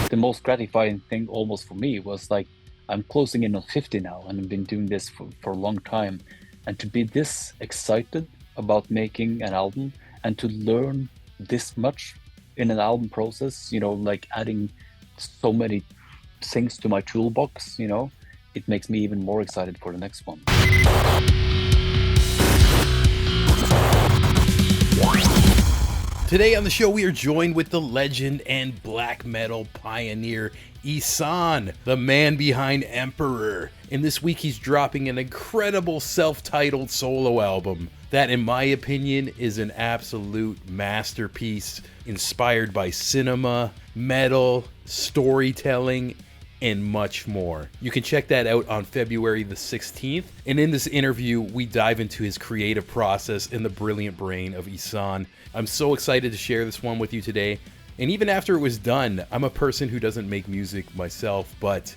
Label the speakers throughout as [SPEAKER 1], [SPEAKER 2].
[SPEAKER 1] the most gratifying thing almost for me was like I'm closing in on 50 now and I've been doing this for a long time. And to be this excited about making an album and to learn this much in an album process, like adding so many things to my toolbox, it makes me even more excited for the next one.
[SPEAKER 2] Today on the show, we are joined with the legend and black metal pioneer, Ihsahn, the man behind Emperor. And this week, he's dropping an incredible self-titled solo album that, in my opinion, is an absolute masterpiece, inspired by cinema, metal, storytelling, and much more. You can check that out on February the 16th. And in this interview, we dive into his creative process and the brilliant brain of Ihsahn. I'm so excited to share this one with you today. And even after it was done, I'm a person who doesn't make music myself, but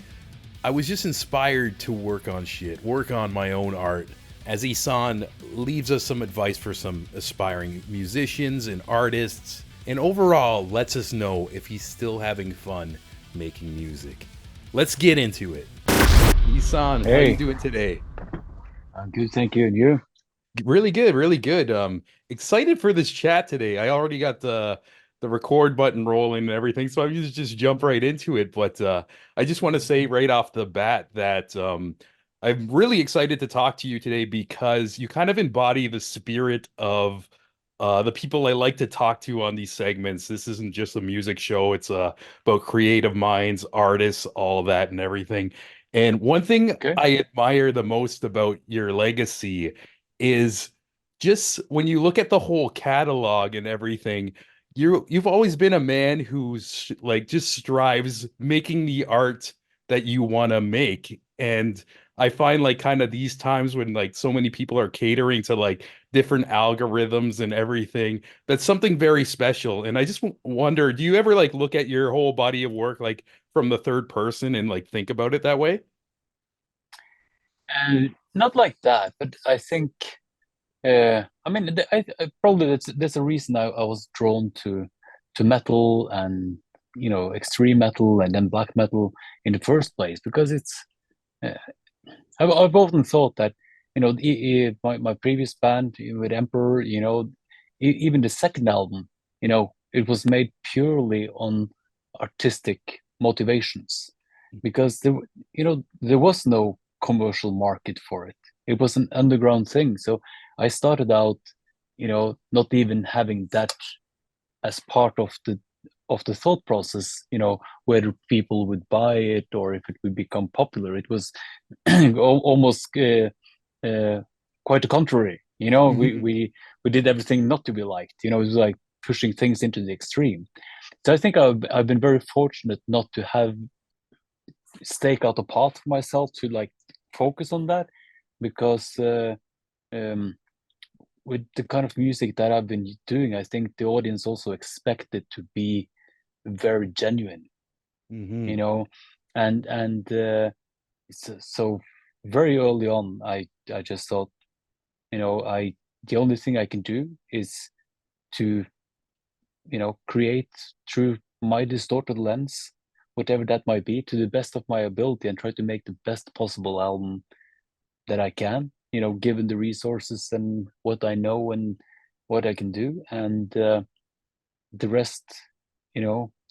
[SPEAKER 2] I was just inspired to work on my own art. As Ihsahn leaves us some advice for some aspiring musicians and artists, and overall lets us know if he's still having fun making music. Let's get into it. Ihsahn, how you
[SPEAKER 1] Hey,
[SPEAKER 2] doing today?
[SPEAKER 1] I'm good, thank you. And you?
[SPEAKER 2] Really good, really good. Excited for this chat today. I already got the record button rolling and everything, so I'm gonna just jump right into it. But I just want to say right off the bat that I'm really excited to talk to you today because you kind of embody the spirit of the people I like to talk to on these segments. This isn't just a music show, it's about creative minds, artists, all that and everything. And one thing
[SPEAKER 1] Okay.
[SPEAKER 2] I admire the most about your legacy is just when you look at the whole catalog and everything, you've always been a man who's like just strives making the art that you want to make. And I find like kind of these times when like so many people are catering to like different algorithms and everything, that's something very special. And I just wonder, do you ever like look at your whole body of work like from the third person and like think about it that way?
[SPEAKER 1] And not like that, but I think, I mean, probably that's a reason I was drawn to metal and extreme metal and then black metal in the first place because uh, I've often thought that my previous band with Emperor, even the second album, it was made purely on artistic motivations because there was no commercial market for it. It was an underground thing. So I started out, not even having that as part of the thought process, whether people would buy it or if it would become popular. It was almost quite the contrary.
[SPEAKER 2] Mhm.
[SPEAKER 1] We did everything not to be liked. It was like pushing things into the extreme. So I think I've been very fortunate not to have stake out a path for myself to like focus on that because um, with the kind of music that I've been doing, I think the audience also expect it to be very genuine, you
[SPEAKER 2] Mhm.
[SPEAKER 1] know, and so very early on, I just thought, I the only thing I can do is to create through my distorted lens, whatever that might be, to the best of my ability, and try to make the best possible album that I can, given the resources and what I know and what I can do, and the rest,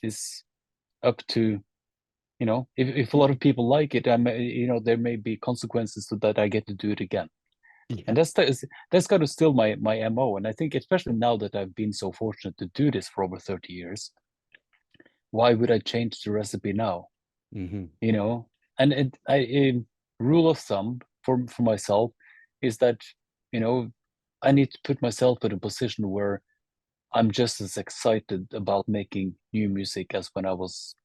[SPEAKER 1] is up to if a lot of people like it, there may be consequences to that. I get to do it again, and
[SPEAKER 2] Yeah.
[SPEAKER 1] that's kind of still my mo. And I think especially now that I've been so fortunate to do this for over 30 years, why would I change the recipe now?
[SPEAKER 2] Mhm.
[SPEAKER 1] You know, and a rule of thumb for myself is that you know I need to put myself in a position where I'm just as excited about making new music as when I was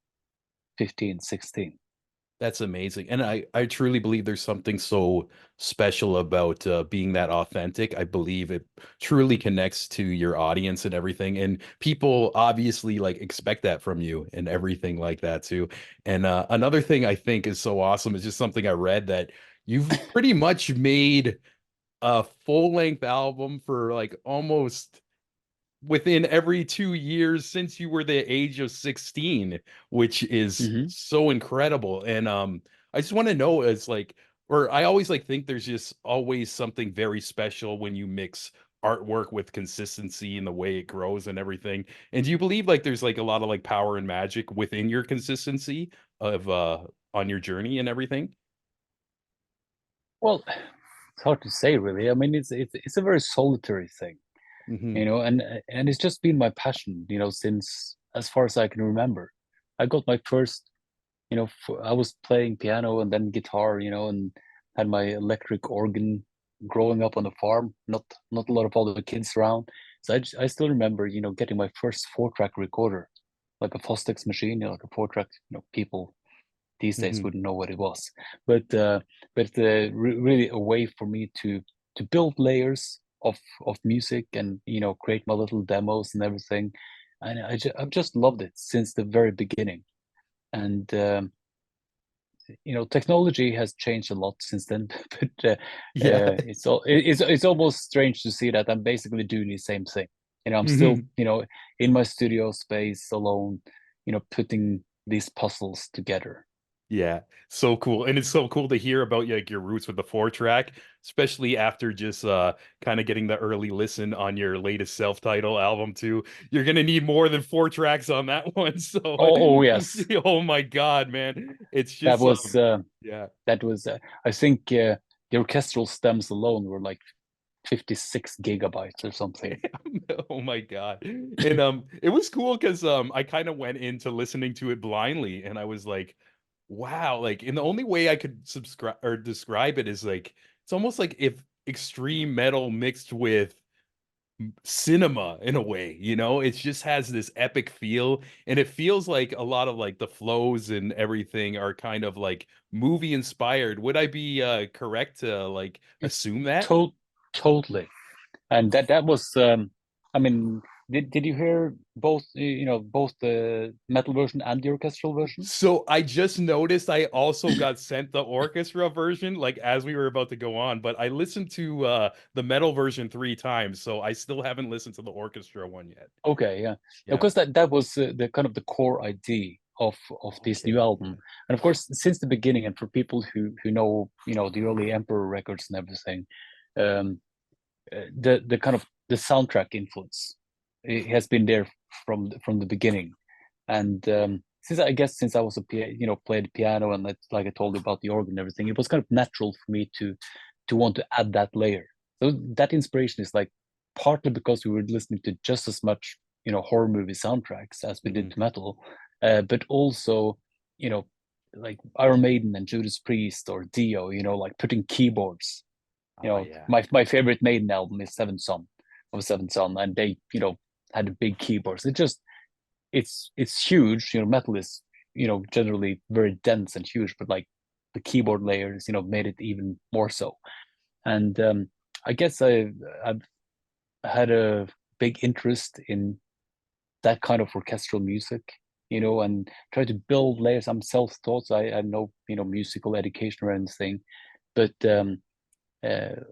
[SPEAKER 1] 15, 16.
[SPEAKER 2] That's amazing. And I truly believe there's something so special about being that authentic. I believe it truly connects to your audience and everything. And people obviously like expect that from you and everything like that too. And another thing I think is so awesome is just something I read that you've pretty much made a full length album for like almost within every 2 years since you were the age of 16, which is
[SPEAKER 1] Hmm.
[SPEAKER 2] so incredible. And I just want to know is like, or I always like think there's just always something very special when you mix artwork with consistency and the way it grows and everything. And do you believe like there's like a lot of like power and magic within your consistency of on your journey and everything?
[SPEAKER 1] Well, it's hard to say really. I mean, it's a very solitary thing,
[SPEAKER 2] Hmm.
[SPEAKER 1] you know, and it's just been my passion, you know, since as far as I can remember. I got my first, you know, I was playing piano and then guitar, you know, and had my electric organ growing up on a farm. Not a lot of other kids around, so I still remember, you know, getting my first 4-track recorder, like a Fostex machine, you know, like a 4-track. You know, people these days
[SPEAKER 2] Hmm.
[SPEAKER 1] wouldn't know what it was, but really a way for me to build layers of music and you know create my little demos and everything, and I've just loved it since the very beginning. And you know, technology has changed a lot since then, but
[SPEAKER 2] Yeah.
[SPEAKER 1] it's almost strange to see that I'm basically doing the same thing. You know, I'm still
[SPEAKER 2] Hmm.
[SPEAKER 1] you know in my studio space alone, you know, putting these puzzles together.
[SPEAKER 2] Yeah, so cool. And it's so cool to hear about like your roots with the 4 track, especially after just kind of getting the early listen on your latest self-title album too. You're gonna need more than 4 tracks on that one. So
[SPEAKER 1] Oh, yes,
[SPEAKER 2] oh my God, man. It's
[SPEAKER 1] that
[SPEAKER 2] just
[SPEAKER 1] was
[SPEAKER 2] yeah.
[SPEAKER 1] that was I think the orchestral stems alone were like 56 gigabytes or something.
[SPEAKER 2] Oh my God. And it was cool because I kind of went into listening to it blindly and I was like, wow, like and the only way I could subscribe or describe it is like it's almost like if extreme metal mixed with cinema in a way, you know? It just has this epic feel and it feels like a lot of like the flows and everything are kind of like movie inspired. Would I be correct to like
[SPEAKER 1] It's
[SPEAKER 2] assume that?
[SPEAKER 1] to totally. And that was I mean, did you hear both you know both the metal version and the orchestral version?
[SPEAKER 2] So I just noticed I also got sent the orchestra version like as we were about to go on, but I listened to the metal version 3 times, so I still haven't listened to the orchestra one yet.
[SPEAKER 1] Okay, yeah,
[SPEAKER 2] Yeah.
[SPEAKER 1] because that was the kind of the core idea of this new
[SPEAKER 2] Okay.
[SPEAKER 1] album.
[SPEAKER 2] Yeah.
[SPEAKER 1] And of course since the beginning, and for people who know you know the early Emperor records and everything, um the kind of the soundtrack influence, it has been there from the beginning. And since I guess since I was you know played piano and that, like I told you about the organ and everything, it was kind of natural for me to want to add that layer. So that inspiration is like partly because we were listening to just as much you know horror movie soundtracks as we
[SPEAKER 2] Hmm.
[SPEAKER 1] did to metal, but also you know like Iron Maiden and Judas Priest or Dio, you know, like putting keyboards. You
[SPEAKER 2] Oh
[SPEAKER 1] know,
[SPEAKER 2] yeah.
[SPEAKER 1] my favorite Maiden album is Seventh Son, and they you know had big keyboards. It just it's huge. You know, metal is you know generally very dense and huge, but like the keyboard layers, you know, made it even more so. And I guess I've had a big interest in that kind of orchestral music, you know, and try to build layers. I'm self-taught, so I have no you know musical education or anything, but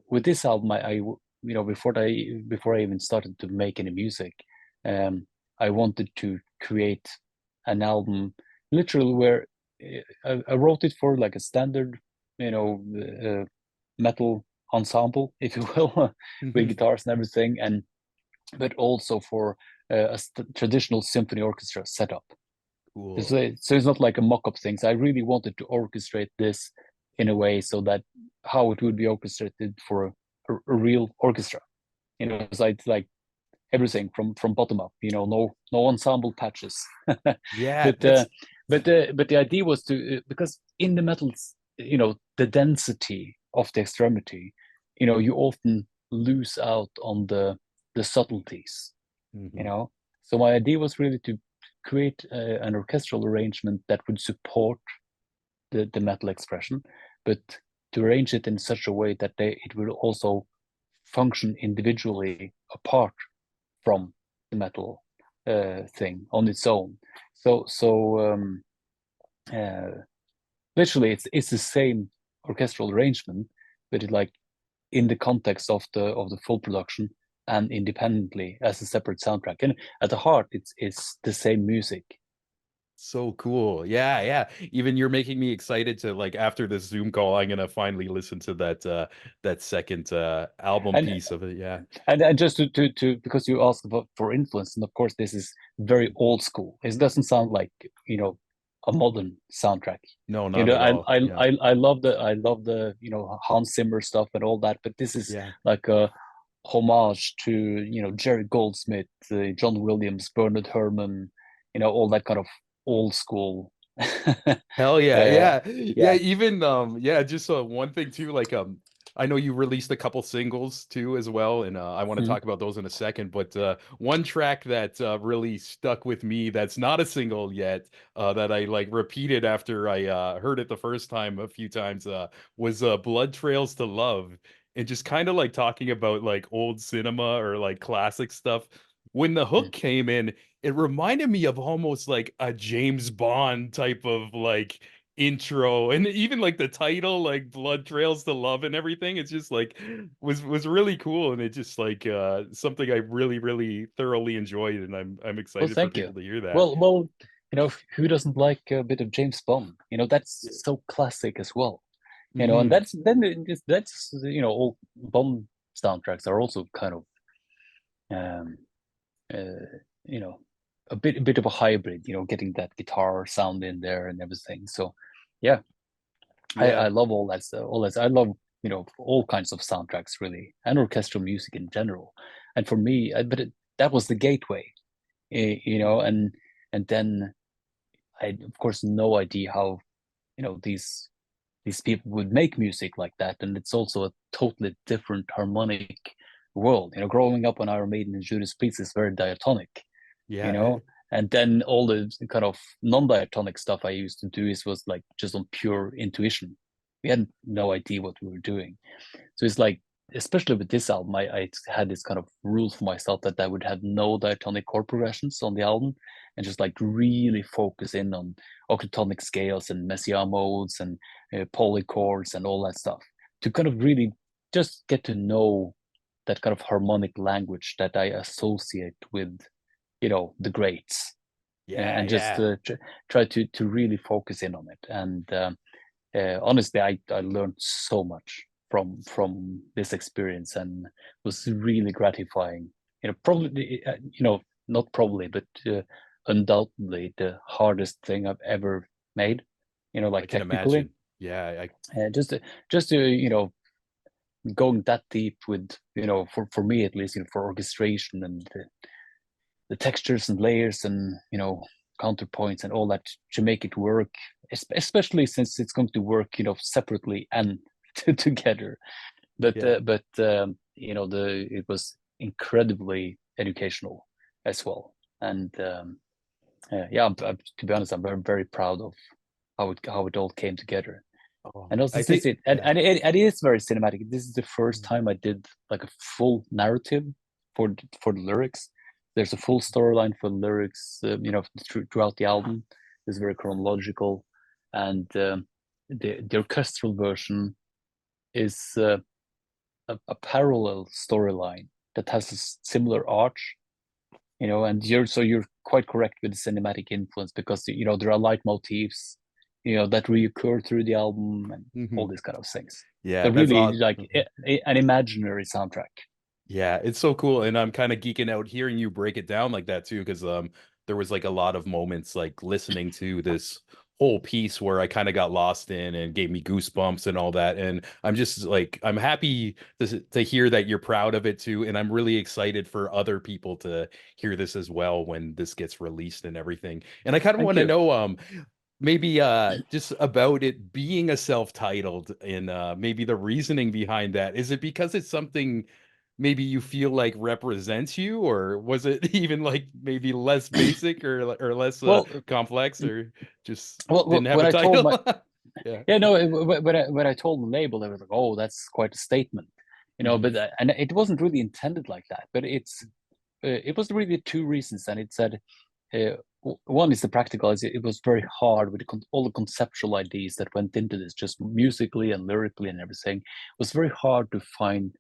[SPEAKER 1] with this album, you know before I even started to make any music, I wanted to create an album literally where I wrote it for like a standard, you know, metal ensemble, if you will, with
[SPEAKER 2] Hmm.
[SPEAKER 1] guitars and everything, and but also for a traditional symphony orchestra setup.
[SPEAKER 2] Cool.
[SPEAKER 1] So it's not like a mock-up thing. So I really wanted to orchestrate this in a way so that how it would be orchestrated for a real orchestra. You know, so it's like everything from bottom up. You know, no ensemble patches.
[SPEAKER 2] Yeah,
[SPEAKER 1] but
[SPEAKER 2] that's
[SPEAKER 1] but the idea was to because in the metals, you know, the density of the extremity, you know, you often lose out on the subtleties, you
[SPEAKER 2] mhm.
[SPEAKER 1] know. So my idea was really to create an orchestral arrangement that would support the metal expression, but to arrange it in such a way that it will also function individually apart from the metal thing on its own. So uh, literally, it's the same orchestral arrangement, but it like in the context of the full production, and independently as a separate soundtrack. And at the heart, it's the same music.
[SPEAKER 2] So cool. Yeah, yeah. Even you're making me excited to like after this Zoom call, I'm gonna finally listen to that second album
[SPEAKER 1] And
[SPEAKER 2] piece of it. Yeah.
[SPEAKER 1] and just to because you asked about for influence, and of course this is very old school. It doesn't sound like, a modern soundtrack.
[SPEAKER 2] No, not at all. Yeah.
[SPEAKER 1] I love the Hans Zimmer stuff and all that, but this is
[SPEAKER 2] Yeah.
[SPEAKER 1] like a homage to Jerry Goldsmith, John Williams, Bernard Herrmann, all that kind of old school.
[SPEAKER 2] Hell yeah,
[SPEAKER 1] uh,
[SPEAKER 2] yeah, yeah.
[SPEAKER 1] yeah.
[SPEAKER 2] Even yeah, just one thing too. Like I know you released a couple singles too as well, and I want to
[SPEAKER 1] Mhm.
[SPEAKER 2] talk about those in a second. But one track that really stuck with me that's not a single yet, that I like repeated after I heard it the first time a few times, was "Blood Trails to Love," and just kind of like talking about like old cinema or like classic stuff. When the hook came in, it reminded me of almost like a James Bond type of like intro, and even like the title, like Blood Trails to Love and everything. It's just like was really cool, and it just like something I really really thoroughly enjoyed, and I'm
[SPEAKER 1] Well,
[SPEAKER 2] excited for
[SPEAKER 1] thank you.
[SPEAKER 2] people to hear that.
[SPEAKER 1] Well, who doesn't like a bit of James Bond? That's so classic as well. And
[SPEAKER 2] Hmm.
[SPEAKER 1] that's all Bond soundtracks are also kind of um you know a bit of a hybrid, getting that guitar sound in there and everything. So yeah, I
[SPEAKER 2] Yeah,
[SPEAKER 1] love all that stuff. All that I love, all kinds of soundtracks really, and orchestral music in general. And for me, that was the gateway, and then I had, of course, no idea how these people would make music like that, and it's also a totally different harmonic world. Growing up on Iron Maiden and Judas Priest is very diatonic, you
[SPEAKER 2] yeah,
[SPEAKER 1] know, and then all the kind of non-diatonic stuff I used to do was like just on pure intuition. We had no idea what we were doing. So it's like, especially with this album, I had this kind of rule for myself that I would have no diatonic chord progressions on the album, and just like really focus in on octotonic scales and Messiaen modes and polychords and all that stuff to kind of really just get to know that kind of harmonic language that I associate with, the greats,
[SPEAKER 2] yeah,
[SPEAKER 1] and just
[SPEAKER 2] yeah.
[SPEAKER 1] try to really focus in on it. And honestly, I learned so much from this experience, and was really gratifying. Probably, not probably, but undoubtedly the hardest thing I've ever made.
[SPEAKER 2] I
[SPEAKER 1] Like
[SPEAKER 2] can
[SPEAKER 1] technically,
[SPEAKER 2] imagine. Yeah,
[SPEAKER 1] just to going that deep with, for me at least, for orchestration and the textures and layers and counterpoints and all that to make it work, especially since it's going to work separately and together. But
[SPEAKER 2] yeah.
[SPEAKER 1] the it was incredibly educational as well. And yeah, to be honest, I'm very, very proud of how it all came together.
[SPEAKER 2] Oh,
[SPEAKER 1] And also
[SPEAKER 2] I
[SPEAKER 1] since
[SPEAKER 2] think
[SPEAKER 1] it and,
[SPEAKER 2] yeah.
[SPEAKER 1] and it, and it is very cinematic. This is the first time I did like a full narrative for the lyrics. There's a full storyline for the lyrics, throughout the album. It's very chronological, and the orchestral version is a parallel storyline that has a similar arch. And you're quite correct with the cinematic influence, because there are leitmotifs that reoccur through the album and all
[SPEAKER 2] Mhm.
[SPEAKER 1] these kind of things.
[SPEAKER 2] Yeah,
[SPEAKER 1] So
[SPEAKER 2] that's
[SPEAKER 1] really
[SPEAKER 2] odd.
[SPEAKER 1] like an imaginary soundtrack.
[SPEAKER 2] Yeah, it's so cool, and I'm kind of geeking out hearing you break it down like that too, because there was like a lot of moments like listening to this whole piece where I kind of got lost in and gave me goosebumps and all that, and I'm just like I'm happy to hear that you're proud of it too, and I'm really excited for other people to hear this as well when this gets released and everything. And I kind of
[SPEAKER 1] Thank
[SPEAKER 2] want to
[SPEAKER 1] you.
[SPEAKER 2] know maybe just about it being a self-titled and maybe the reasoning behind that. Is it because it's something maybe you feel like represents you, or was it even like maybe less basic or less
[SPEAKER 1] Well,
[SPEAKER 2] complex, or just didn't
[SPEAKER 1] well,
[SPEAKER 2] have
[SPEAKER 1] when
[SPEAKER 2] a
[SPEAKER 1] I told
[SPEAKER 2] title?
[SPEAKER 1] my
[SPEAKER 2] Yeah.
[SPEAKER 1] yeah, no, when I told the label, they were like, "Oh, that's quite a statement,"
[SPEAKER 2] Hmm.
[SPEAKER 1] But and it wasn't really intended like that. But it was really two reasons, and it said one is the practical. It was very hard with all the conceptual ideas that went into this, just musically and lyrically and everything. It was very hard to find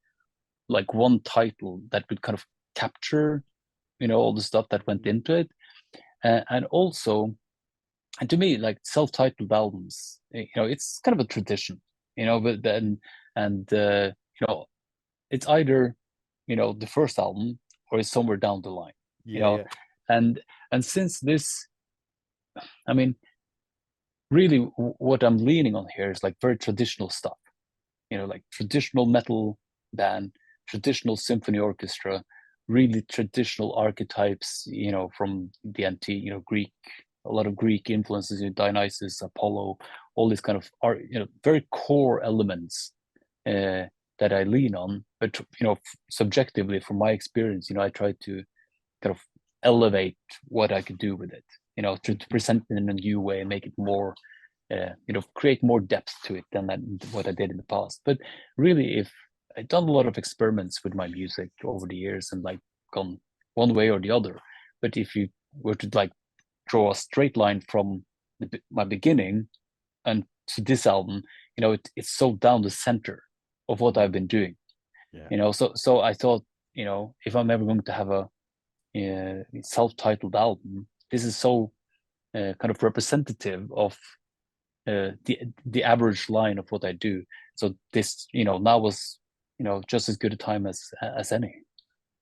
[SPEAKER 1] like one title that would kind of capture, all the stuff that went into it. And also, and to me, like self-titled albums, it's kind of a tradition, but then, and it's either, the first album or it's somewhere down the line, you
[SPEAKER 2] Yeah,
[SPEAKER 1] know,
[SPEAKER 2] yeah.
[SPEAKER 1] and since this, I mean, really what I'm leaning on here is like very traditional stuff, like traditional metal band, traditional symphony orchestra, really traditional archetypes, from the antique, Greek, a lot of Greek influences, Dionysus, Apollo, all these kind of art, very core elements uh, that I lean on. But subjectively, from my experience, I try to kind of elevate what I could do with it, to present it in a new way and make it more create more depth to it than what I did in the past. But really, if I've done a lot of experiments with my music over the years and like gone one way or the other. But if you were to like draw a straight line from my beginning and to this album, it's so down the center of what I've
[SPEAKER 2] Mhm.
[SPEAKER 1] been doing.
[SPEAKER 2] Yeah.
[SPEAKER 1] So I thought, if I'm ever going to have a self-titled album, this is so kind of representative of the average line of what I do. So this, now was, just as good a time as any.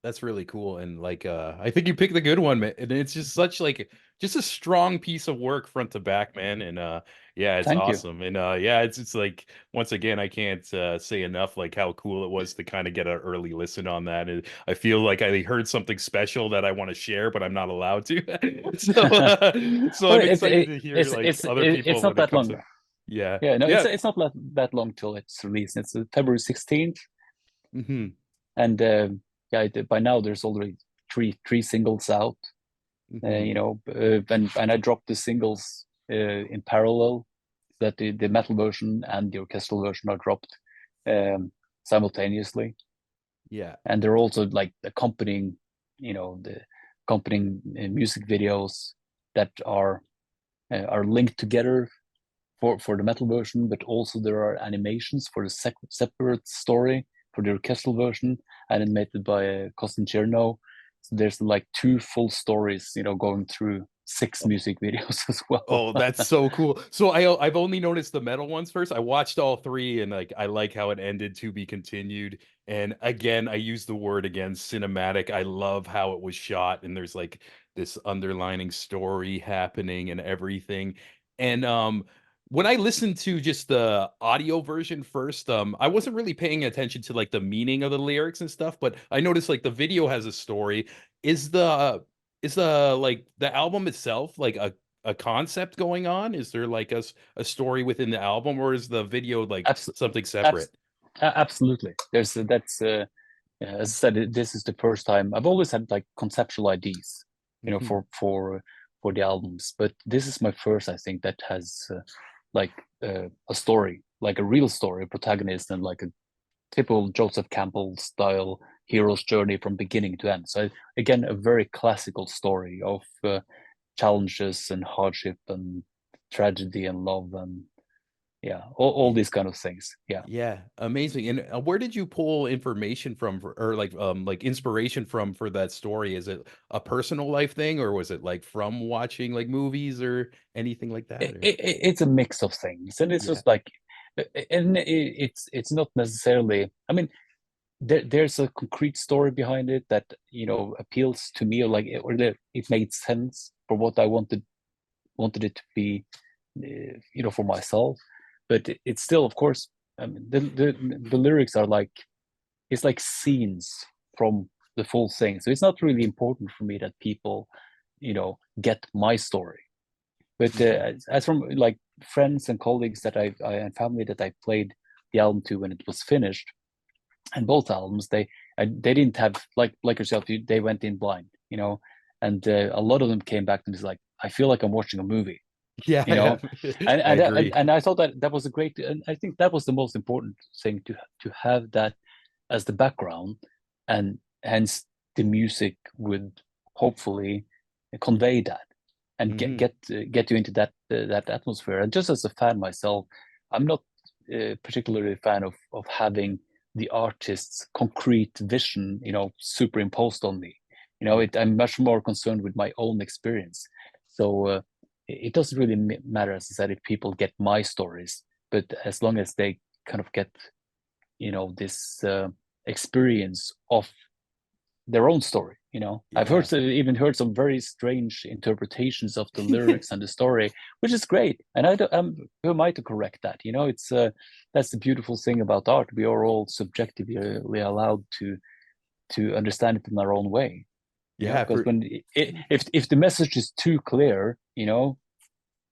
[SPEAKER 2] That's really cool. And like I think you picked the good one, man. And it's just such like just a strong piece of work front to back, man. And yeah, it's
[SPEAKER 1] Thank you.
[SPEAKER 2] awesome. And yeah, it's like once again, I can't say enough like how cool it was to kind of get an early listen on that. And I feel like I heard something special that I want to share, but I'm not allowed to. So
[SPEAKER 1] Well,
[SPEAKER 2] I'm excited to hear like other
[SPEAKER 1] it's
[SPEAKER 2] people
[SPEAKER 1] not
[SPEAKER 2] when it
[SPEAKER 1] that
[SPEAKER 2] comes
[SPEAKER 1] long.
[SPEAKER 2] to yeah.
[SPEAKER 1] Yeah, no,
[SPEAKER 2] Yeah.
[SPEAKER 1] it's not that long till it's released. It's February 16th,
[SPEAKER 2] Hmm.
[SPEAKER 1] and yeah, by now there's already three singles out.
[SPEAKER 2] Hmm.
[SPEAKER 1] And I dropped the singles in parallel, that the metal version and the orchestral version are dropped simultaneously,
[SPEAKER 2] Yeah.
[SPEAKER 1] and they're also like accompanying, the accompanying music videos that are linked together for the metal version, but also there are animations for the separate story for the orchestral version, animated by Kostin Cherno. So there's like two full stories, going through six music videos as well.
[SPEAKER 2] Oh, that's so cool. So I've only noticed the metal ones first. I watched all three and like I like how it ended to be continued. And again, I use the word again, cinematic. I love how it was shot and there's like this underlining story happening and everything. And when I listened to just the audio version first, I wasn't really paying attention to like the meaning of the lyrics and stuff, but I noticed like the video has a story. Is the like the album itself like a concept going on? Is there like a story within the album, or is the video like
[SPEAKER 1] Abs-
[SPEAKER 2] something
[SPEAKER 1] abs-
[SPEAKER 2] separate?
[SPEAKER 1] Absolutely. That's yeah, as I said, this is the first time. I've always had like conceptual ideas,
[SPEAKER 2] Hmm.
[SPEAKER 1] for the albums, but this is my first, I think, that has like a story, like a real story, a protagonist, and like a typical Joseph Campbell style hero's journey from beginning to end. So again, a very classical story of challenges and hardship and tragedy and love and yeah, all
[SPEAKER 2] Yeah,
[SPEAKER 1] these kind of things. Yeah.
[SPEAKER 2] yeah, amazing. And where did you pull information from or like inspiration from for that story? Is it a personal life thing, or was it like from watching like movies or anything like that? Or
[SPEAKER 1] It's a mix of things, and it's
[SPEAKER 2] yeah.
[SPEAKER 1] just like, and it's not necessarily. I mean, there's a concrete story behind it that appeals to me, or like, or that it made sense for what I wanted it to be, for myself. But it's still, of course, I mean, the lyrics are like, it's like scenes from the full thing. So it's not really important for me that people, get my story. But
[SPEAKER 2] Hmm.
[SPEAKER 1] as from like friends and colleagues and family that I played the album to when it was finished, and both albums, they didn't have, like yourself, they went in blind, and a lot of them came back to me like, I feel like I'm watching a movie,
[SPEAKER 2] Yeah,
[SPEAKER 1] you know, and
[SPEAKER 2] I
[SPEAKER 1] and
[SPEAKER 2] agree.
[SPEAKER 1] and I thought that was a great, and I think that was the most important thing, to have that as the background, and hence the music would hopefully convey that and get
[SPEAKER 2] Hmm.
[SPEAKER 1] get get you into that atmosphere. And just as a fan myself, I'm not particularly a fan of having the artist's concrete vision, superimposed on me.
[SPEAKER 2] Yeah.
[SPEAKER 1] I'm much more concerned with my own experience. So it doesn't really matter, as I said, if people get my stories, but as long as they kind of get, this experience of their own story. I've
[SPEAKER 2] Yeah.
[SPEAKER 1] even heard some very strange interpretations of the lyrics and the story, which is great. And who am I to correct that? It's that's the beautiful thing about art. We are all subjectively allowed to understand it in our own way.
[SPEAKER 2] Yeah,
[SPEAKER 1] Because
[SPEAKER 2] for
[SPEAKER 1] when if the message is too clear,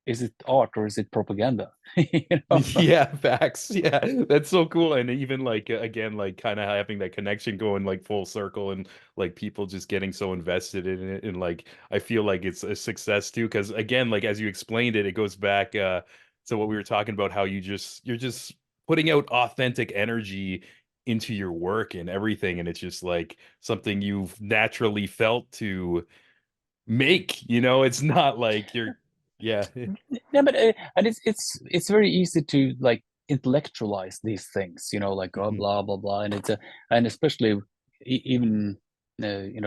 [SPEAKER 1] is it art or is it propaganda? you know?
[SPEAKER 2] yeah, facts. Yeah, that's so cool. And even like again, like kind of having that connection going like full circle and like people just getting so invested in it. And like I feel like it's a success too. Cause again, like as you explained it, it goes back to what we were talking about, how you're just putting out authentic energy into your work and everything. And it's just like something you've naturally felt to make, it's not like you're yeah.
[SPEAKER 1] Yeah, but and it's very easy to like intellectualize these things, like oh,
[SPEAKER 2] Mhm.
[SPEAKER 1] blah blah blah, and and especially even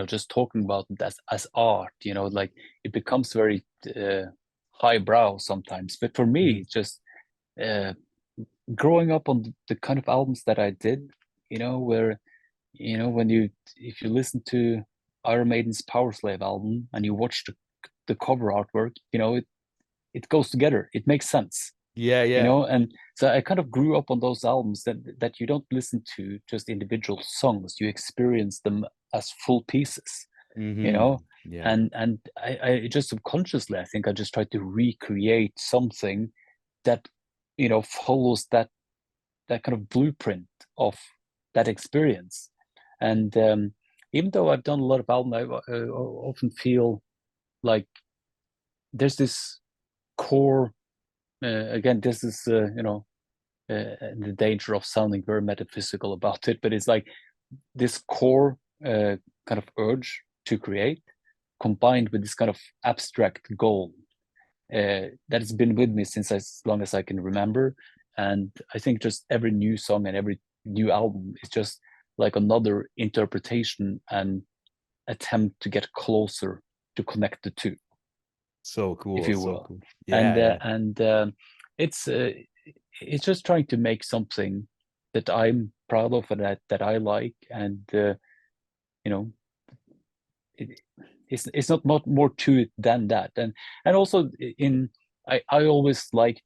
[SPEAKER 1] just talking about it as art, like it becomes very highbrow sometimes. But for me,
[SPEAKER 2] Mhm.
[SPEAKER 1] just uh, growing up on the kind of albums that I did, where when you if you listen to Iron Maiden's Power Slave album and you watch the cover artwork, it goes together. It makes sense,
[SPEAKER 2] Yeah, yeah.
[SPEAKER 1] and so I kind of grew up on those albums that you don't listen to just individual songs. You experience them as full pieces, you know.
[SPEAKER 2] Yeah.
[SPEAKER 1] And I just subconsciously, I think I just tried to recreate something that follows that kind of blueprint of that experience. And even though I've done a lot of albums, I often feel like there's this core. Again, this is the danger of sounding very metaphysical about it, but it's like this core kind of urge to create, combined with this kind of abstract goal that has been with me since as long as I can remember. And I think just every new song and every new album is just like another interpretation and attempt to get closer to connect the two,
[SPEAKER 2] So
[SPEAKER 1] if
[SPEAKER 2] cool,
[SPEAKER 1] you
[SPEAKER 2] so
[SPEAKER 1] will.
[SPEAKER 2] cool.
[SPEAKER 1] And
[SPEAKER 2] Yeah, yeah.
[SPEAKER 1] it's uh, it's just trying to make something that I'm proud of and that I like, and you know, it, it's not more to it than that. And also in I always liked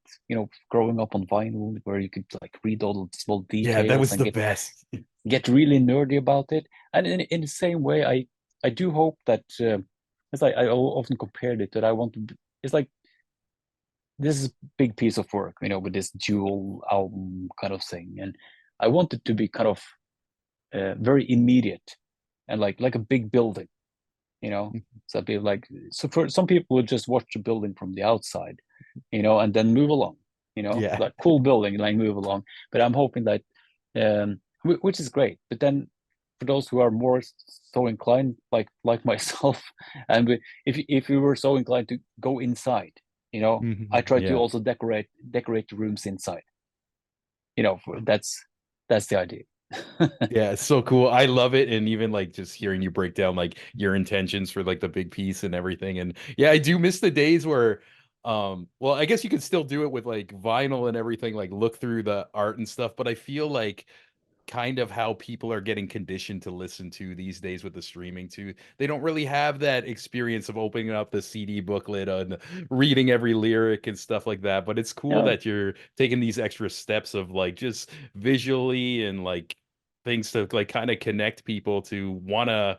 [SPEAKER 1] growing up on vinyl where you could like read all the small
[SPEAKER 2] Yeah, that
[SPEAKER 1] details
[SPEAKER 2] was
[SPEAKER 1] and
[SPEAKER 2] the
[SPEAKER 1] get
[SPEAKER 2] best.
[SPEAKER 1] get really nerdy about it. And in the same way, I do hope that it's like I often compared it that I want to. It's like this is a big piece of work, with this dual album kind of thing, and I want it to be kind of very immediate and like a big building, you know. So be like, so for some people would just watch the building from the outside, and then move along,
[SPEAKER 2] Yeah.
[SPEAKER 1] like cool building, like move along. But I'm hoping that, which is great. But then for those who are more so inclined, like myself, and if we were so inclined to go inside, I try to
[SPEAKER 2] Yeah.
[SPEAKER 1] also decorate the rooms inside. That's the idea.
[SPEAKER 2] Yeah, it's so cool. I love it. And even like just hearing you break down like your intentions for like the big piece and everything. And yeah, I do miss the days where well, I guess you could still do it with like vinyl and everything, like look through the art and stuff, but I feel like kind of how people are getting conditioned to listen to these days with the streaming too. They don't really have that experience of opening up the CD booklet and reading every lyric and stuff like that. But it's cool
[SPEAKER 1] Yeah,
[SPEAKER 2] that you're taking these extra steps of like just visually and like things to like kind of connect people to want to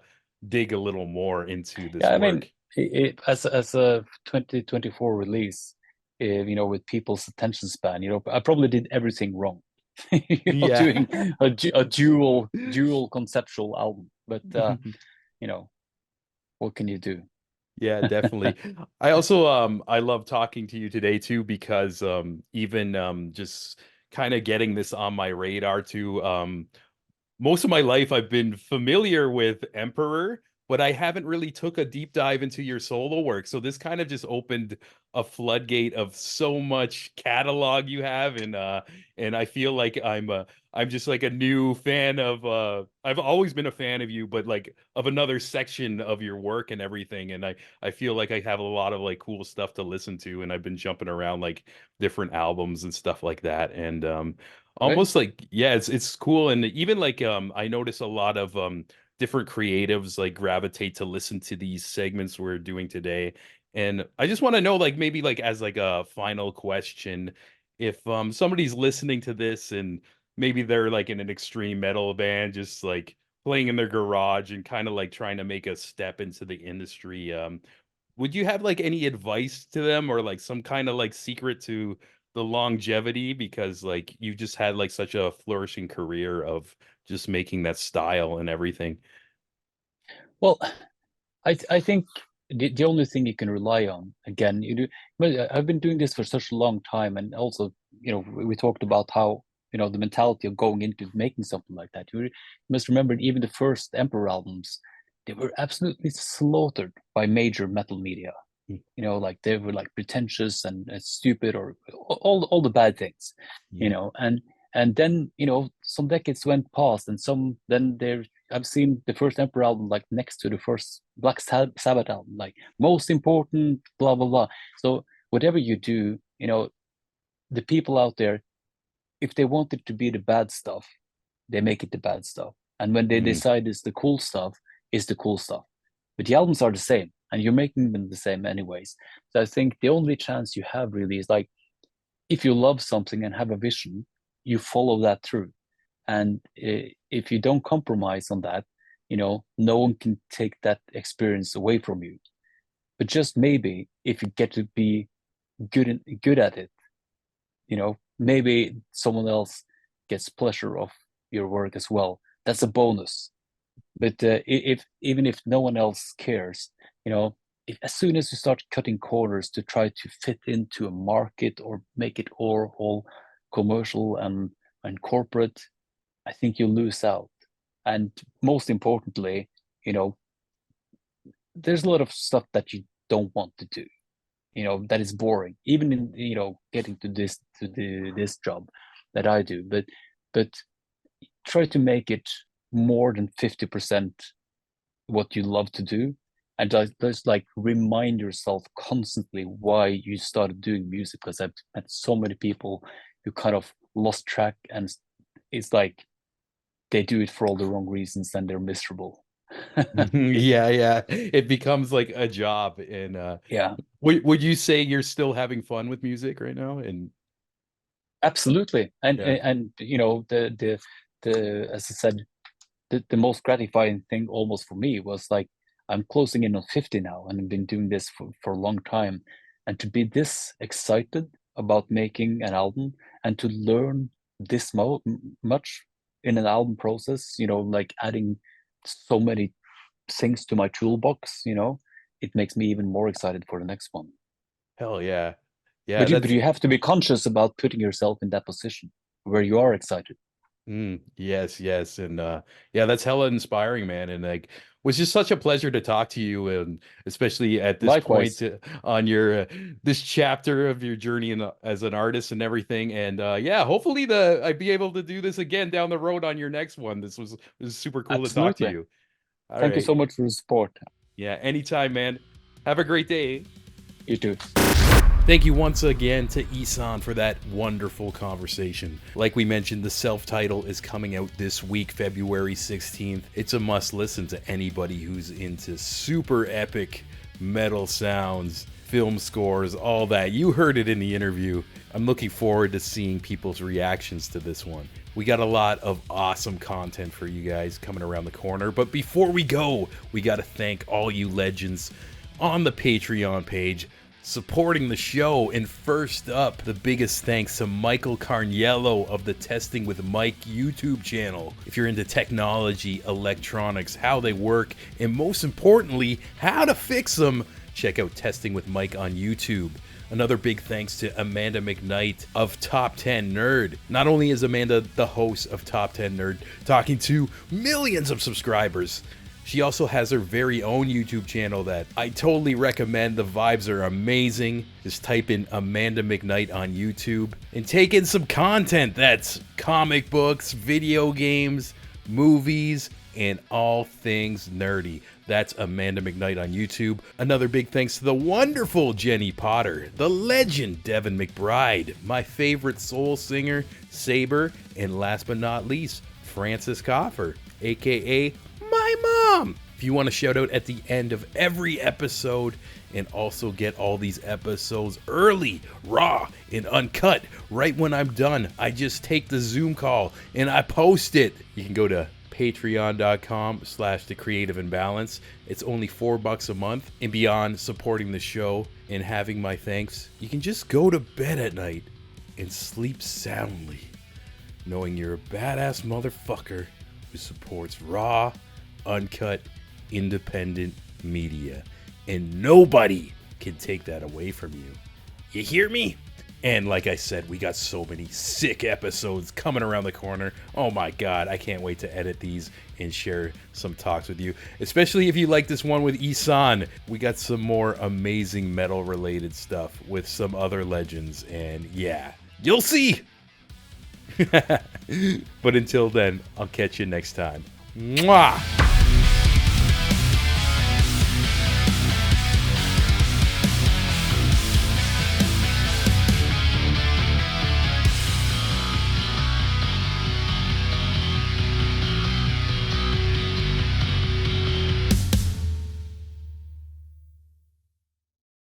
[SPEAKER 2] dig a little more into this
[SPEAKER 1] yeah. I mean,
[SPEAKER 2] work.
[SPEAKER 1] as a 2024 release, with people's attention span, I probably did everything wrong.
[SPEAKER 2] Yeah.
[SPEAKER 1] Doing a dual conceptual album. But you know, what can you do?
[SPEAKER 2] Yeah, definitely. I also I love talking to you today too because even just kind of getting this on my radar too. Most of my life I've been familiar with Emperor, but I haven't really took a deep dive into your solo work. So this kind of just opened a floodgate of so much catalog you have, and I feel like I'm just like a new fan of I've always been a fan of you, but like of another section of your work and everything. And I feel like I have a lot of like cool stuff to listen to, and I've been jumping around like different albums and stuff like that. And
[SPEAKER 1] Right?
[SPEAKER 2] almost like, yeah, it's cool. And even like I notice a lot of different creatives like gravitate to listen to these segments we're doing today. And I just want to know, like, maybe like as like a final question, if somebody's listening to this and maybe they're like in an extreme metal band, just like playing in their garage and kind of like trying to make a step into the industry, would you have like any advice to them, or like some kind of like secret to the longevity? Because like you just had like such a flourishing career of just making that style and everything.
[SPEAKER 1] Well, I think the only thing you can rely on, again, you do, but I've been doing this for such a long time, and also, we talked about how, the mentality of going into making something like that. You must remember, even the first Emperor albums, they were absolutely slaughtered by major metal media.
[SPEAKER 2] Mm.
[SPEAKER 1] Like they were like pretentious and stupid, or all the bad things,
[SPEAKER 2] Yeah.
[SPEAKER 1] and then, some decades went past, and then there I've seen the first Emperor album like next to the first Black Sabbath album, like most important, blah blah blah. So whatever you do, the people out there, if they want it to be the bad stuff, they make it the bad stuff, and when they
[SPEAKER 2] Mhm.
[SPEAKER 1] decide it's the cool stuff, it's the cool stuff. But the albums are the same, and you're making them the same anyways. So I think the only chance you have really is like, if you love something and have a vision, you follow that through. And if you don't compromise on that, no one can take that experience away from you. But just maybe if you get to be good at it, maybe someone else gets pleasure of your work as well. That's a bonus. But if even if no one else cares, as soon as you start cutting corners to try to fit into a market or make it all commercial and corporate, I think you lose out. And most importantly, you know, there's a lot of stuff that you don't want to do, that is boring, even in, getting to this job that I do. But try to make it more than 50% what you love to do. And just like remind yourself constantly why you started doing music, because I've met so many people who kind of lost track, and it's like they do it for all the wrong reasons and they're miserable.
[SPEAKER 2] Yeah, yeah. It becomes like a job. And
[SPEAKER 1] Yeah,
[SPEAKER 2] would you say you're still having fun with music right now? And
[SPEAKER 1] absolutely. And
[SPEAKER 2] yeah.
[SPEAKER 1] the as I said, the most gratifying thing almost for me was like, I'm closing in on 50 now, and I've been doing this for a long time. And to be this excited about making an album, and to learn this much in an album process, like adding so many things to my toolbox, it makes me even more excited for the next one.
[SPEAKER 2] Hell yeah. Yeah,
[SPEAKER 1] But you
[SPEAKER 2] that's
[SPEAKER 1] have to be conscious about putting yourself in that position where you are excited.
[SPEAKER 2] yes, yes. And yeah, that's hella inspiring, man. And like was just such a pleasure to talk to you, and especially at this point
[SPEAKER 1] Likewise,
[SPEAKER 2] on your this chapter of your journey as an artist and everything. And yeah, hopefully the I'd be able to do this again down the road on your next one. This was super cool to talk to
[SPEAKER 1] absolutely.
[SPEAKER 2] you. All
[SPEAKER 1] Thank you
[SPEAKER 2] right.
[SPEAKER 1] so much for the support.
[SPEAKER 2] Yeah, anytime, man. Have a great day.
[SPEAKER 1] You too.
[SPEAKER 2] Thank you once again to Ihsahn for that wonderful conversation. Like we mentioned, the self-title is coming out this week, February 16th. It's a must listen to anybody who's into super epic metal sounds, film scores, all that. You heard it in the interview. I'm looking forward to seeing people's reactions to this one. We got a lot of awesome content for you guys coming around the corner. But before we go, we got to thank all you legends on the Patreon page supporting the show. And first up, the biggest thanks to Michael Carniello of the Testing with Mike YouTube channel. If you're into technology, electronics, how they work, and most importantly, how to fix them, check out Testing with Mike on YouTube. Another big thanks to Amanda McKnight of Top 10 Nerd. Not only is Amanda the host of Top 10 Nerd, talking to millions of subscribers, She also has her very own YouTube channel that I totally recommend. The vibes are amazing. Just type in Amanda McKnight on YouTube and take in some content that's comic books, video games, movies, and all things nerdy. That's Amanda McKnight on YouTube. Another big thanks to the wonderful Jenny Potter, the legend Devin McBride, my favorite soul singer, Saber, and last but not least, Francis Coffer, aka my mom. If you want a shout out at the end of every episode and also get all these episodes early, raw, and uncut, right when I'm done, I just take the Zoom call and I post it. You can go to patreon.com/the creative imbalance. It's only $4 a month, and beyond supporting the show and having my thanks, you can just go to bed at night and sleep soundly, knowing you're a badass motherfucker who supports raw, uncut, independent media, and nobody can take that away from you. You hear me? And like I said, we got so many sick episodes coming around the corner. Oh my god, I can't wait to edit these and share some talks with you. Especially if you like this one with Ihsahn. We got some more amazing metal related stuff with some other legends. And yeah, you'll see. But until then, I'll catch you next time. Mwah!